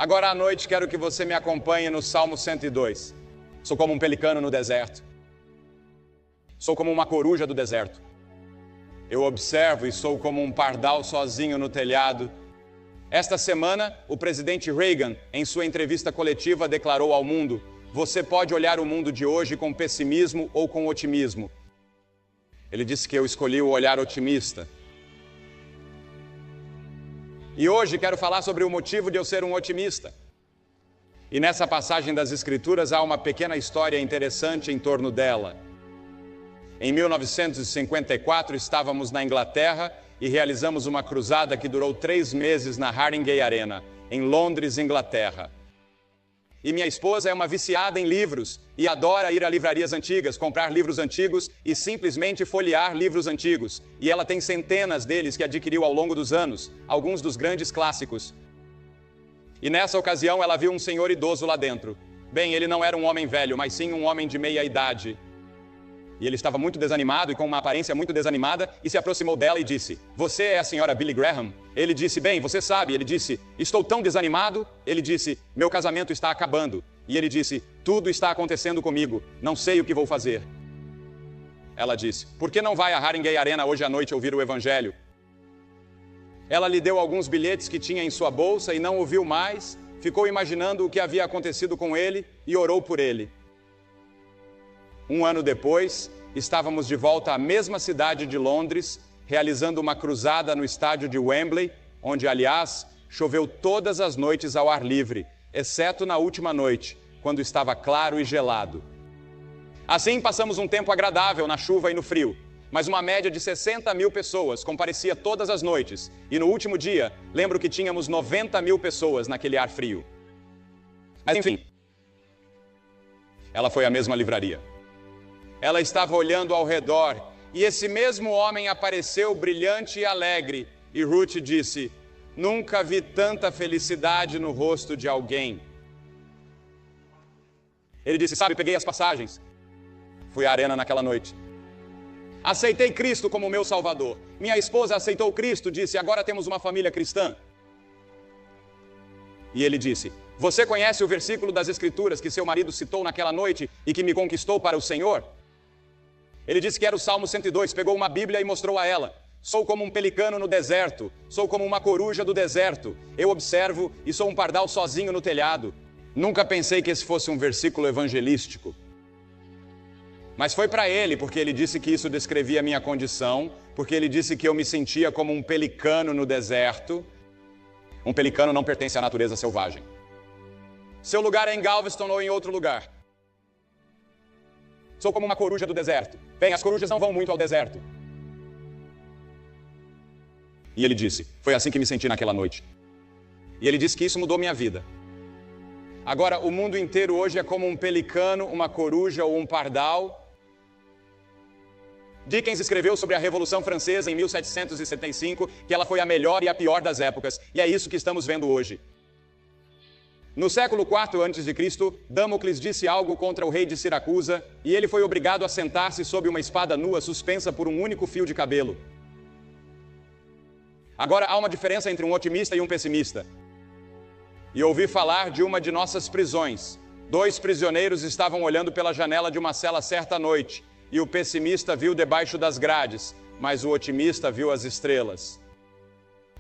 Agora à noite quero que você me acompanhe no Salmo 102. Sou como um pelicano no deserto. Sou como uma coruja do deserto. Eu observo e sou como um pardal sozinho no telhado. Esta semana, o presidente Reagan, em sua entrevista coletiva, declarou ao mundo: você pode olhar o mundo de hoje com pessimismo ou com otimismo. Ele disse que eu escolhi o olhar otimista. E hoje quero falar sobre o motivo de eu ser um otimista. E nessa passagem das Escrituras há uma pequena história interessante em torno dela. Em 1954 estávamos na Inglaterra e realizamos uma cruzada que durou 3 meses na Haringey Arena, em Londres, Inglaterra. E minha esposa é uma viciada em livros e adora ir a livrarias antigas, comprar livros antigos e simplesmente folhear livros antigos. E ela tem centenas deles que adquiriu ao longo dos anos, alguns dos grandes clássicos. E nessa ocasião ela viu um senhor idoso lá dentro. Bem, ele não era um homem velho, mas sim um homem de meia idade. E ele estava muito desanimado e com uma aparência muito desanimada e se aproximou dela e disse: você é a senhora Billy Graham? Ele disse: bem, você sabe. Ele disse: estou tão desanimado. Ele disse: meu casamento está acabando. E ele disse: tudo está acontecendo comigo, não sei o que vou fazer. Ela disse: por que não vai à Haringey Arena hoje à noite ouvir o evangelho? Ela lhe deu alguns bilhetes que tinha em sua bolsa e não ouviu mais, ficou imaginando o que havia acontecido com ele e orou por ele. 1 ano depois, estávamos de volta à mesma cidade de Londres, realizando uma cruzada no estádio de Wembley, onde, aliás, choveu todas as noites ao ar livre, exceto na última noite, quando estava claro e gelado. Assim, passamos um tempo agradável na chuva e no frio, mas uma média de 60 mil pessoas comparecia todas as noites, e no último dia, lembro que tínhamos 90 mil pessoas naquele ar frio. Mas enfim, ela foi à mesma livraria. Ela estava olhando ao redor e esse mesmo homem apareceu brilhante e alegre. E Ruth disse: nunca vi tanta felicidade no rosto de alguém. Ele disse: sabe, peguei as passagens. Fui à arena naquela noite. Aceitei Cristo como meu Salvador. Minha esposa aceitou Cristo, disse: agora temos uma família cristã. E ele disse: você conhece o versículo das Escrituras que seu marido citou naquela noite e que me conquistou para o Senhor? Ele disse que era o Salmo 102, pegou uma Bíblia e mostrou a ela. Sou como um pelicano no deserto, sou como uma coruja do deserto. Eu observo e sou um pardal sozinho no telhado. Nunca pensei que esse fosse um versículo evangelístico. Mas foi para ele, porque ele disse que isso descrevia a minha condição, porque ele disse que eu me sentia como um pelicano no deserto. Um pelicano não pertence à natureza selvagem. Seu lugar é em Galveston ou em outro lugar. Sou como uma coruja do deserto. Bem, as corujas não vão muito ao deserto. E ele disse: foi assim que me senti naquela noite. E ele disse que isso mudou minha vida. Agora, o mundo inteiro hoje é como um pelicano, uma coruja ou um pardal. Dickens escreveu sobre a Revolução Francesa em 1775, que ela foi a melhor e a pior das épocas. E é isso que estamos vendo hoje. No século IV a.C., Damocles disse algo contra o rei de Siracusa e ele foi obrigado a sentar-se sob uma espada nua suspensa por um único fio de cabelo. Agora há uma diferença entre um otimista e um pessimista. E ouvi falar de uma de nossas prisões. 2 prisioneiros estavam olhando pela janela de uma cela certa noite e o pessimista viu debaixo das grades, mas o otimista viu as estrelas.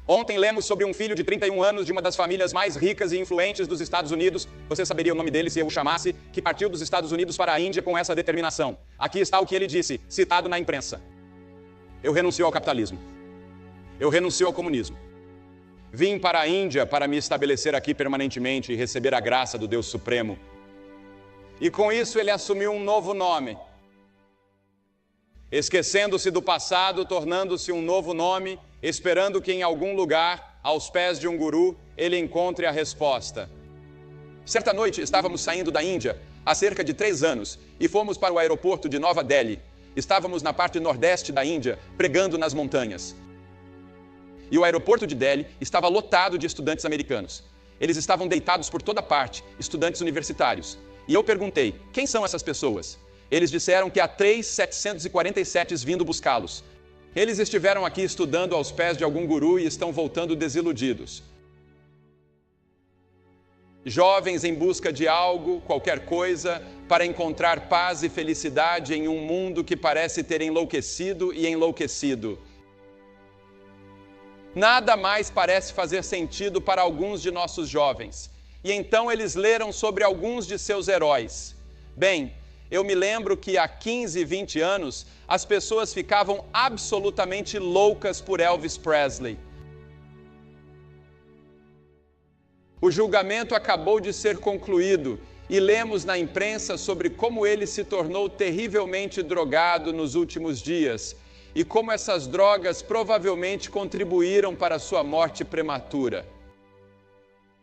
Ontem lemos sobre um filho de 31 anos de uma das famílias mais ricas e influentes dos Estados Unidos, você saberia o nome dele se eu o chamasse, que partiu dos Estados Unidos para a Índia com essa determinação. Aqui está o que ele disse, citado na imprensa: eu renuncio ao capitalismo. Eu renuncio ao comunismo. Vim para a Índia para me estabelecer aqui permanentemente e receber a graça do Deus Supremo. E com isso ele assumiu um novo nome. Esquecendo-se do passado, tornando-se um novo nome, esperando que em algum lugar, aos pés de um guru, ele encontre a resposta. Certa noite estávamos saindo da Índia, há cerca de 3 anos, e fomos para o aeroporto de Nova Delhi. Estávamos na parte nordeste da Índia, pregando nas montanhas. E o aeroporto de Delhi estava lotado de estudantes americanos. Eles estavam deitados por toda parte, estudantes universitários. E eu perguntei: quem são essas pessoas? Eles disseram que há 3,747 vindo buscá-los. Eles estiveram aqui estudando aos pés de algum guru e estão voltando desiludidos. Jovens em busca de algo, qualquer coisa, para encontrar paz e felicidade em um mundo que parece ter enlouquecido e enlouquecido. Nada mais parece fazer sentido para alguns de nossos jovens. E então eles leram sobre alguns de seus heróis. Bem, eu me lembro que há 15, 20 anos, as pessoas ficavam absolutamente loucas por Elvis Presley. O julgamento acabou de ser concluído e lemos na imprensa sobre como ele se tornou terrivelmente drogado nos últimos dias e como essas drogas provavelmente contribuíram para a sua morte prematura.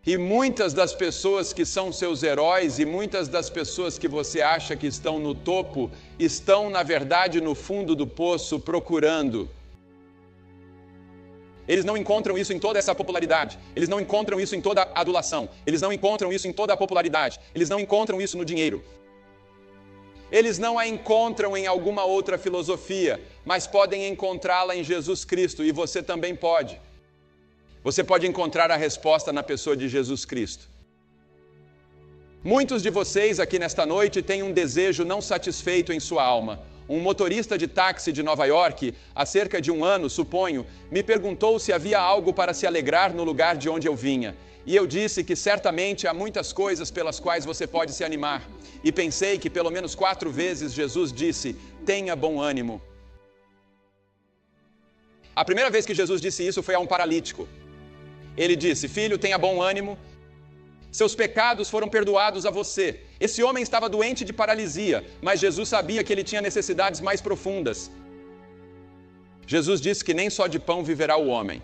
E muitas das pessoas que são seus heróis e muitas das pessoas que você acha que estão no topo estão, na verdade, no fundo do poço procurando. Eles não encontram isso em toda essa popularidade. Eles não encontram isso em toda a adulação. Eles não encontram isso em toda a popularidade. Eles não encontram isso no dinheiro. Eles não a encontram em alguma outra filosofia, mas podem encontrá-la em Jesus Cristo, e você também pode. Você pode encontrar a resposta na pessoa de Jesus Cristo. Muitos de vocês aqui nesta noite têm um desejo não satisfeito em sua alma. Um motorista de táxi de Nova York, há cerca de 1 ano, suponho, me perguntou se havia algo para se alegrar no lugar de onde eu vinha. E eu disse que certamente há muitas coisas pelas quais você pode se animar. E pensei que pelo menos 4 vezes Jesus disse, tenha bom ânimo. A primeira vez que Jesus disse isso foi a um paralítico. Ele disse, filho, tenha bom ânimo. Seus pecados foram perdoados a você. Esse homem estava doente de paralisia, mas Jesus sabia que ele tinha necessidades mais profundas. Jesus disse que nem só de pão viverá o homem.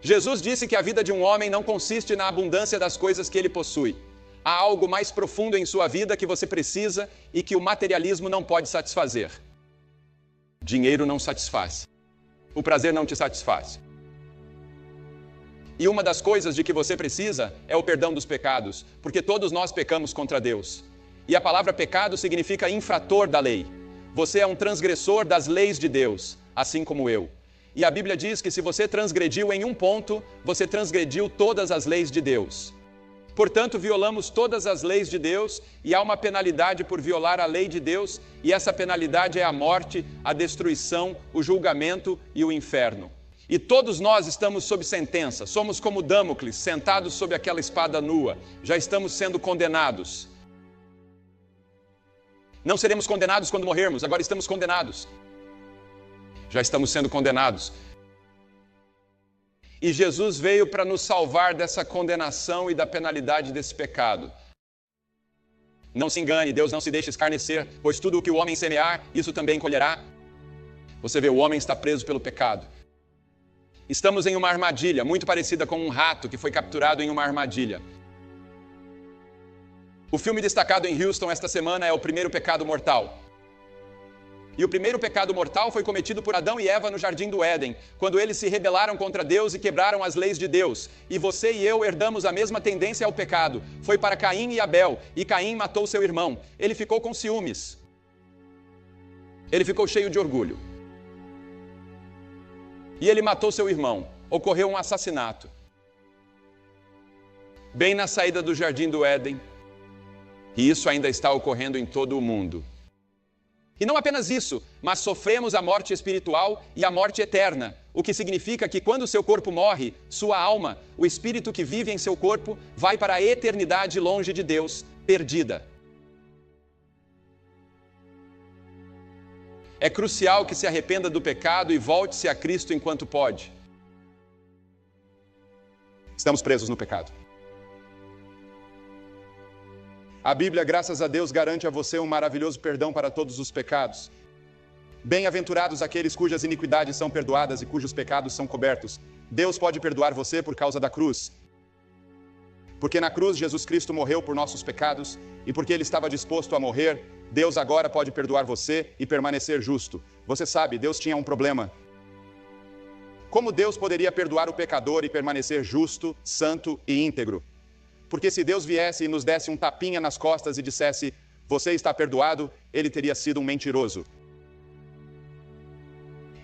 Jesus disse que a vida de um homem não consiste na abundância das coisas que ele possui. Há algo mais profundo em sua vida que você precisa e que o materialismo não pode satisfazer. Dinheiro não satisfaz. O prazer não te satisfaz. E uma das coisas de que você precisa é o perdão dos pecados, porque todos nós pecamos contra Deus. E a palavra pecado significa infrator da lei. Você é um transgressor das leis de Deus, assim como eu. E a Bíblia diz que se você transgrediu em um ponto, você transgrediu todas as leis de Deus. Portanto, violamos todas as leis de Deus e há uma penalidade por violar a lei de Deus, e essa penalidade é a morte, a destruição, o julgamento e o inferno. E todos nós estamos sob sentença, somos como Damocles, sentados sob aquela espada nua, já estamos sendo condenados. Não seremos condenados quando morrermos, agora estamos condenados. Já estamos sendo condenados. E Jesus veio para nos salvar dessa condenação e da penalidade desse pecado. Não se engane, Deus não se deixa escarnecer, pois tudo o que o homem semear, isso também colherá. Você vê, o homem está preso pelo pecado. Estamos em uma armadilha, muito parecida com um rato que foi capturado em uma armadilha. O filme destacado em Houston esta semana é O Primeiro Pecado Mortal. E o primeiro pecado mortal foi cometido por Adão e Eva no Jardim do Éden, quando eles se rebelaram contra Deus e quebraram as leis de Deus. E você e eu herdamos a mesma tendência ao pecado. Foi para Caim e Abel, e Caim matou seu irmão. Ele ficou com ciúmes. Ele ficou cheio de orgulho. E ele matou seu irmão. Ocorreu um assassinato. Bem na saída do Jardim do Éden. E isso ainda está ocorrendo em todo o mundo. E não apenas isso, mas sofremos a morte espiritual e a morte eterna, o que significa que quando seu corpo morre, sua alma, o espírito que vive em seu corpo, vai para a eternidade longe de Deus, perdida. É crucial que se arrependa do pecado e volte-se a Cristo enquanto pode. Estamos presos no pecado. A Bíblia, graças a Deus, garante a você um maravilhoso perdão para todos os pecados. Bem-aventurados aqueles cujas iniquidades são perdoadas e cujos pecados são cobertos. Deus pode perdoar você por causa da cruz. Porque na cruz Jesus Cristo morreu por nossos pecados e porque Ele estava disposto a morrer, Deus agora pode perdoar você e permanecer justo. Você sabe, Deus tinha um problema. Como Deus poderia perdoar o pecador e permanecer justo, santo e íntegro? Porque se Deus viesse e nos desse um tapinha nas costas e dissesse, você está perdoado, Ele teria sido um mentiroso.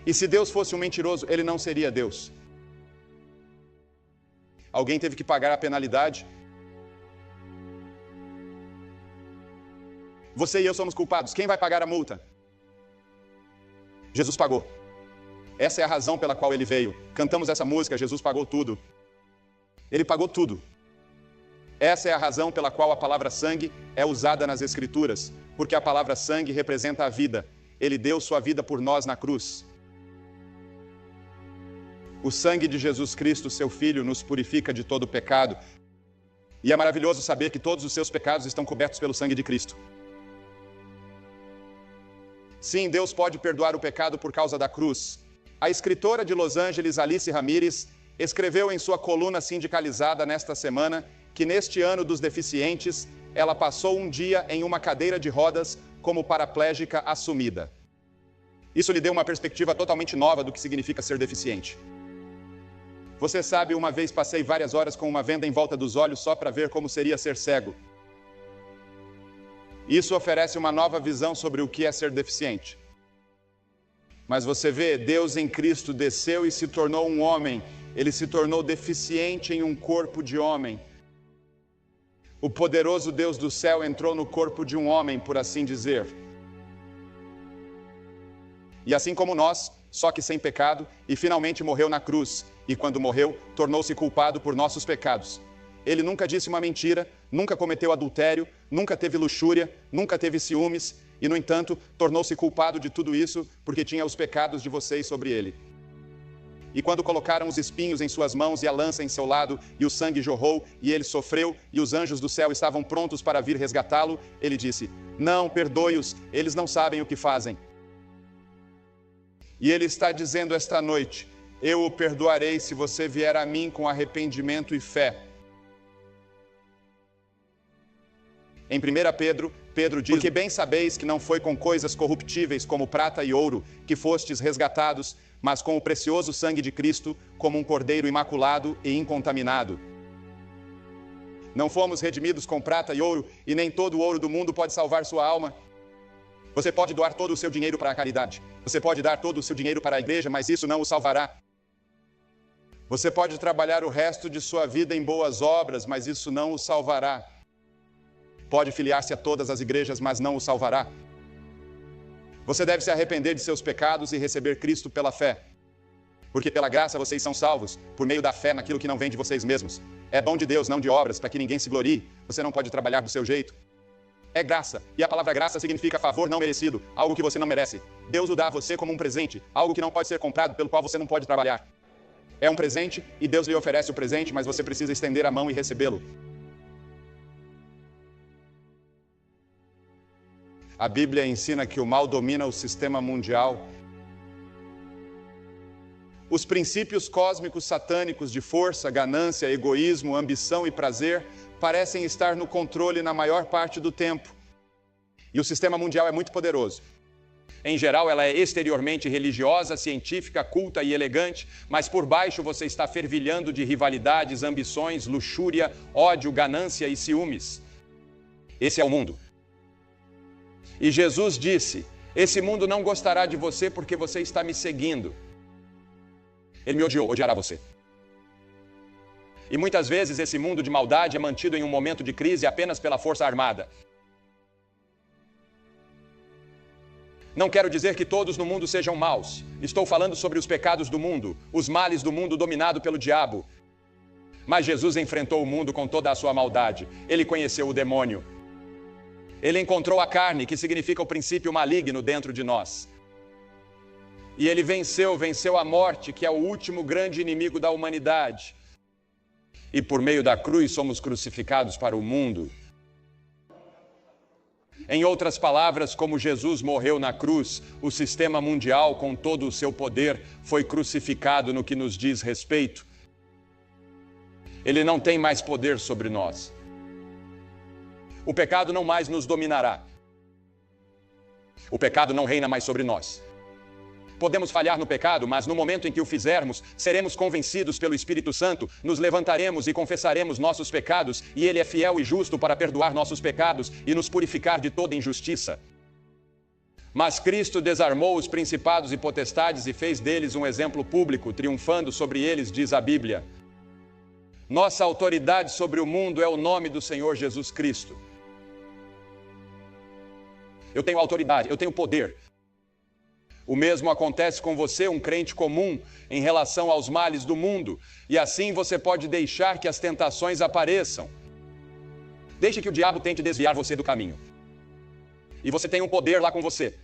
E se Deus fosse um mentiroso, Ele não seria Deus. Alguém teve que pagar a penalidade. Você e eu somos culpados. Quem vai pagar a multa? Jesus pagou. Essa é a razão pela qual ele veio. Cantamos essa música, Jesus pagou tudo. Ele pagou tudo. Essa é a razão pela qual a palavra sangue é usada nas Escrituras, porque a palavra sangue representa a vida. Ele deu sua vida por nós na cruz. O sangue de Jesus Cristo, seu Filho, nos purifica de todo pecado. E é maravilhoso saber que todos os seus pecados estão cobertos pelo sangue de Cristo. Sim, Deus pode perdoar o pecado por causa da cruz. A escritora de Los Angeles, Alice Ramírez, escreveu em sua coluna sindicalizada nesta semana que neste ano dos deficientes, ela passou um dia em uma cadeira de rodas como paraplégica assumida. Isso lhe deu uma perspectiva totalmente nova do que significa ser deficiente. Você sabe, uma vez passei várias horas com uma venda em volta dos olhos só para ver como seria ser cego. Isso oferece uma nova visão sobre o que é ser deficiente. Mas você vê, Deus em Cristo desceu e se tornou um homem. Ele se tornou deficiente em um corpo de homem. O poderoso Deus do céu entrou no corpo de um homem, por assim dizer. E assim como nós, só que sem pecado, e finalmente morreu na cruz. E quando morreu, tornou-se culpado por nossos pecados. Ele nunca disse uma mentira, nunca cometeu adultério, nunca teve luxúria, nunca teve ciúmes, e no entanto, tornou-se culpado de tudo isso porque tinha os pecados de vocês sobre ele. E quando colocaram os espinhos em suas mãos e a lança em seu lado, e o sangue jorrou, e ele sofreu, e os anjos do céu estavam prontos para vir resgatá-lo, ele disse: não, perdoe-os, eles não sabem o que fazem. E ele está dizendo esta noite: eu o perdoarei se você vier a mim com arrependimento e fé. Em 1 Pedro diz: porque bem sabeis que não foi com coisas corruptíveis como prata e ouro que fostes resgatados, mas com o precioso sangue de Cristo, como um cordeiro imaculado e incontaminado. Não fomos redimidos com prata e ouro, e nem todo o ouro do mundo pode salvar sua alma. Você pode doar todo o seu dinheiro para a caridade. Você pode dar todo o seu dinheiro para a igreja, mas isso não o salvará. Você pode trabalhar o resto de sua vida em boas obras, mas isso não o salvará. Pode filiar-se a todas as igrejas, mas não o salvará. Você deve se arrepender de seus pecados e receber Cristo pela fé. Porque pela graça vocês são salvos, por meio da fé naquilo que não vem de vocês mesmos. É dom de Deus, não de obras, para que ninguém se glorie. Você não pode trabalhar do seu jeito. É graça, e a palavra graça significa favor não merecido, algo que você não merece. Deus o dá a você como um presente, algo que não pode ser comprado, pelo qual você não pode trabalhar. É um presente, e Deus lhe oferece o presente, mas você precisa estender a mão e recebê-lo. A Bíblia ensina que o mal domina o sistema mundial. Os princípios cósmicos satânicos de força, ganância, egoísmo, ambição e prazer parecem estar no controle na maior parte do tempo. E o sistema mundial é muito poderoso. Em geral, ela é exteriormente religiosa, científica, culta e elegante, mas por baixo você está fervilhando de rivalidades, ambições, luxúria, ódio, ganância e ciúmes. Esse é o mundo. E Jesus disse: esse mundo não gostará de você porque você está me seguindo. Ele me odiou, odiará você. E muitas vezes esse mundo de maldade é mantido em um momento de crise apenas pela força armada. Não quero dizer que todos no mundo sejam maus. Estou falando sobre os pecados do mundo, os males do mundo dominado pelo diabo. Mas Jesus enfrentou o mundo com toda a sua maldade. Ele conheceu o demônio. Ele encontrou a carne, que significa o princípio maligno dentro de nós. E ele venceu a morte, que é o último grande inimigo da humanidade. E por meio da cruz somos crucificados para o mundo. Em outras palavras, como Jesus morreu na cruz, o sistema mundial, com todo o seu poder, foi crucificado no que nos diz respeito. Ele não tem mais poder sobre nós. O pecado não mais nos dominará. O pecado não reina mais sobre nós. Podemos falhar no pecado, mas no momento em que o fizermos, seremos convencidos pelo Espírito Santo, nos levantaremos e confessaremos nossos pecados, e Ele é fiel e justo para perdoar nossos pecados e nos purificar de toda injustiça. Mas Cristo desarmou os principados e potestades e fez deles um exemplo público, triunfando sobre eles, diz a Bíblia. Nossa autoridade sobre o mundo é o nome do Senhor Jesus Cristo. eu tenho autoridade, eu tenho poder. O mesmo acontece com você, um crente comum, em relação aos males do mundo. E assim você pode deixar que as tentações apareçam. Deixe que o diabo tente desviar você do caminho. E você tem um poder lá com você.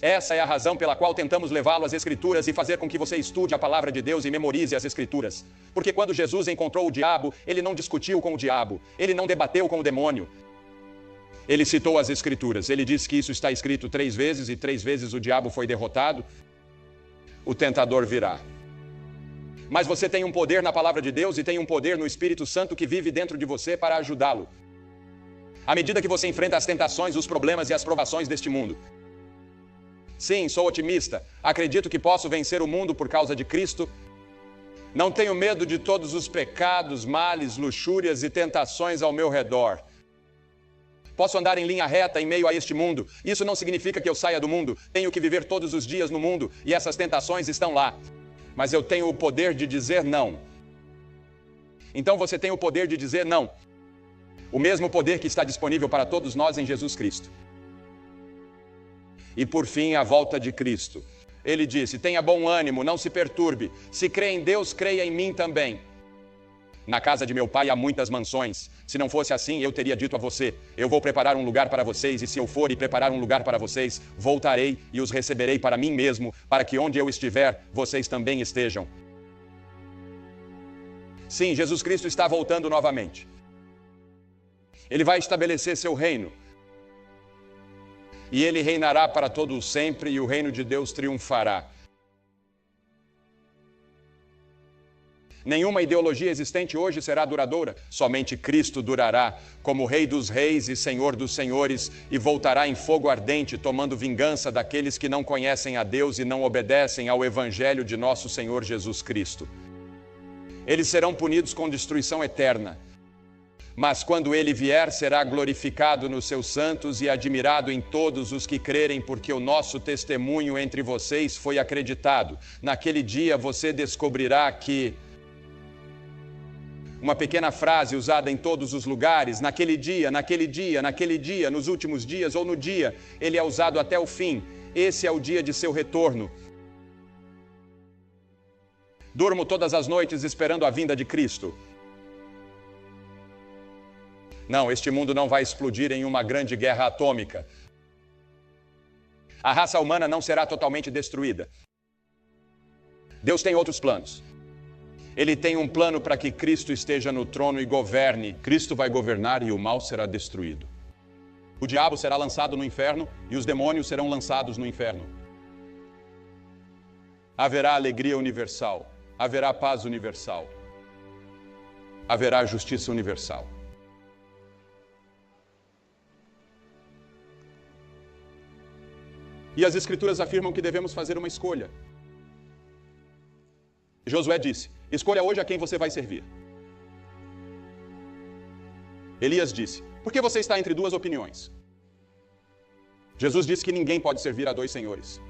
Essa é a razão pela qual tentamos levá-lo às Escrituras e fazer com que você estude a palavra de Deus e memorize as Escrituras. Porque quando Jesus encontrou o diabo, ele não discutiu com o diabo, ele não debateu com o demônio. Ele citou as Escrituras, ele disse que isso está escrito 3 vezes e 3 vezes o diabo foi derrotado. O tentador virá. Mas você tem um poder na palavra de Deus e tem um poder no Espírito Santo que vive dentro de você para ajudá-lo. À medida que você enfrenta as tentações, os problemas e as provações deste mundo. Sim, sou otimista. Acredito que posso vencer o mundo por causa de Cristo. Não tenho medo de todos os pecados, males, luxúrias e tentações ao meu redor. Posso andar em linha reta em meio a este mundo. Isso não significa que eu saia do mundo. Tenho que viver todos os dias no mundo e essas tentações estão lá. Mas eu tenho o poder de dizer não. Então você tem o poder de dizer não. O mesmo poder que está disponível para todos nós em Jesus Cristo. E por fim, a volta de Cristo. Ele disse, tenha bom ânimo, não se perturbe. Se crê em Deus, creia em mim também. Na casa de meu pai há muitas mansões. Se não fosse assim, eu teria dito a você, eu vou preparar um lugar para vocês, e se eu for e preparar um lugar para vocês, voltarei e os receberei para mim mesmo, para que onde eu estiver, vocês também estejam. Sim, Jesus Cristo está voltando novamente. Ele vai estabelecer seu reino. E ele reinará para todo o sempre, e o reino de Deus triunfará. Nenhuma ideologia existente hoje será duradoura. Somente Cristo durará, como Rei dos Reis e Senhor dos Senhores, e voltará em fogo ardente, tomando vingança daqueles que não conhecem a Deus e não obedecem ao Evangelho de nosso Senhor Jesus Cristo. Eles serão punidos com destruição eterna. Mas quando ele vier, será glorificado nos seus santos e admirado em todos os que crerem, porque o nosso testemunho entre vocês foi acreditado. Naquele dia você descobrirá que... Uma pequena frase usada em todos os lugares, naquele dia, nos últimos dias ou no dia, ele é usado até o fim. Esse é o dia de seu retorno. Durmo todas as noites esperando a vinda de Cristo. Não, este mundo não vai explodir em uma grande guerra atômica. A raça humana não será totalmente destruída. Deus tem outros planos. Ele tem um plano para que Cristo esteja no trono e governe. Cristo vai governar e o mal será destruído. O diabo será lançado no inferno e os demônios serão lançados no inferno. Haverá alegria universal. Haverá paz universal. Haverá justiça universal. E as Escrituras afirmam que devemos fazer uma escolha. Josué disse, escolha hoje a quem você vai servir. Elias disse, por que você está entre 2 opiniões? Jesus disse que ninguém pode servir a 2 senhores.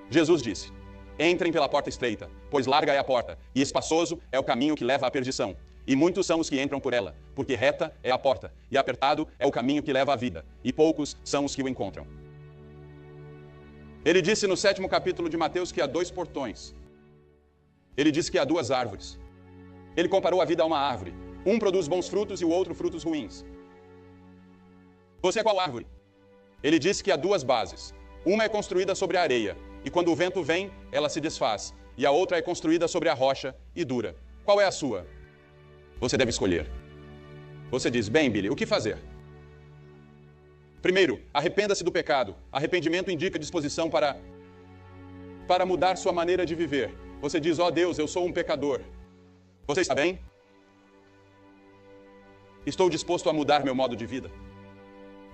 Jesus disse, entrem pela porta estreita, pois larga é a porta, e espaçoso é o caminho que leva à perdição. E muitos são os que entram por ela, porque reta é a porta, e apertado é o caminho que leva à vida, e poucos são os que o encontram. Ele disse no 7º capítulo de Mateus que há 2 portões. Ele disse que há 2 árvores. Ele comparou a vida a uma árvore. Um produz bons frutos e o outro frutos ruins. Você é qual árvore? Ele disse que há 2 bases. Uma é construída sobre a areia, e quando o vento vem, ela se desfaz. E a outra é construída sobre a rocha e dura. Qual é a sua? Você deve escolher. Você diz, bem, Billy, o que fazer? Primeiro, arrependa-se do pecado. Arrependimento indica disposição para mudar sua maneira de viver. Você diz, ó Deus, eu sou um pecador. Você está bem? Estou disposto a mudar meu modo de vida.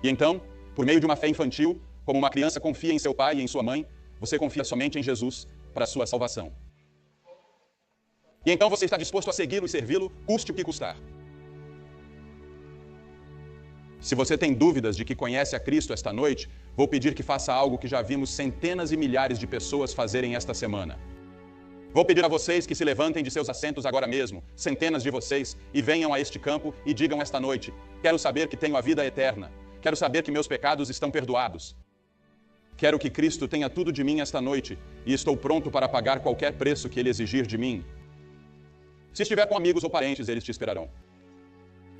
E então, por meio de uma fé infantil, como uma criança confia em seu pai e em sua mãe, você confia somente em Jesus para a sua salvação. E então você está disposto a segui-lo e servi-lo, custe o que custar. Se você tem dúvidas de que conhece a Cristo esta noite, vou pedir que faça algo que já vimos centenas e milhares de pessoas fazerem esta semana. Vou pedir a vocês que se levantem de seus assentos agora mesmo, centenas de vocês, e venham a este campo e digam esta noite, quero saber que tenho a vida eterna. Quero saber que meus pecados estão perdoados. Quero que Cristo tenha tudo de mim esta noite e estou pronto para pagar qualquer preço que Ele exigir de mim. Se estiver com amigos ou parentes, eles te esperarão.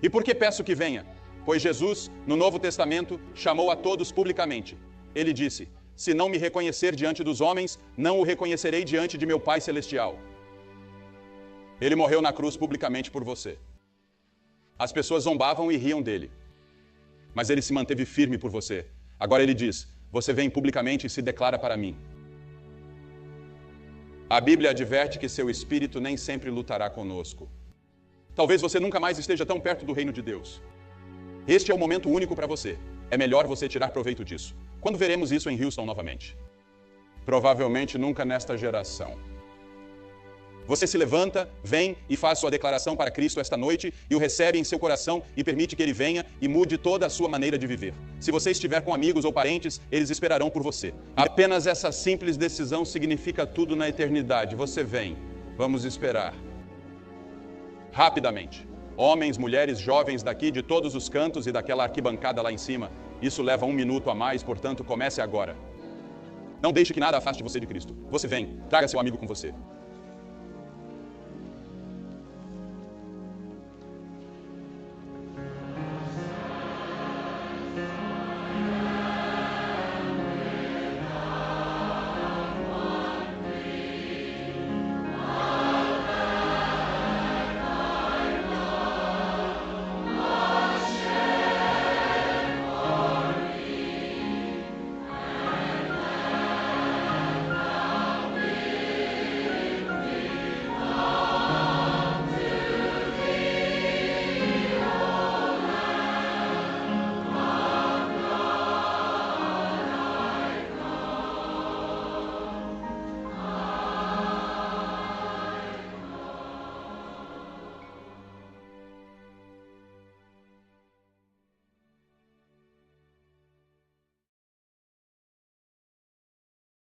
E por que peço que venha? Pois Jesus, no Novo Testamento, chamou a todos publicamente. Ele disse: se não me reconhecer diante dos homens, não o reconhecerei diante de meu Pai Celestial. Ele morreu na cruz publicamente por você. As pessoas zombavam e riam dele. Mas ele se manteve firme por você. Agora ele diz: você vem publicamente e se declara para mim. A Bíblia adverte que seu espírito nem sempre lutará conosco. Talvez você nunca mais esteja tão perto do reino de Deus. Este é o momento único para você. É melhor você tirar proveito disso. Quando veremos isso em Houston novamente? Provavelmente nunca nesta geração. Você se levanta, vem e faz sua declaração para Cristo esta noite e o recebe em seu coração e permite que Ele venha e mude toda a sua maneira de viver. Se você estiver com amigos ou parentes, eles esperarão por você. Apenas essa simples decisão significa tudo na eternidade. Você vem. Vamos esperar. Rapidamente. Homens, mulheres, jovens daqui de todos os cantos e daquela arquibancada lá em cima. Isso leva 1 minuto a mais, portanto, comece agora. Não deixe que nada afaste você de Cristo. Você vem. Traga seu amigo com você.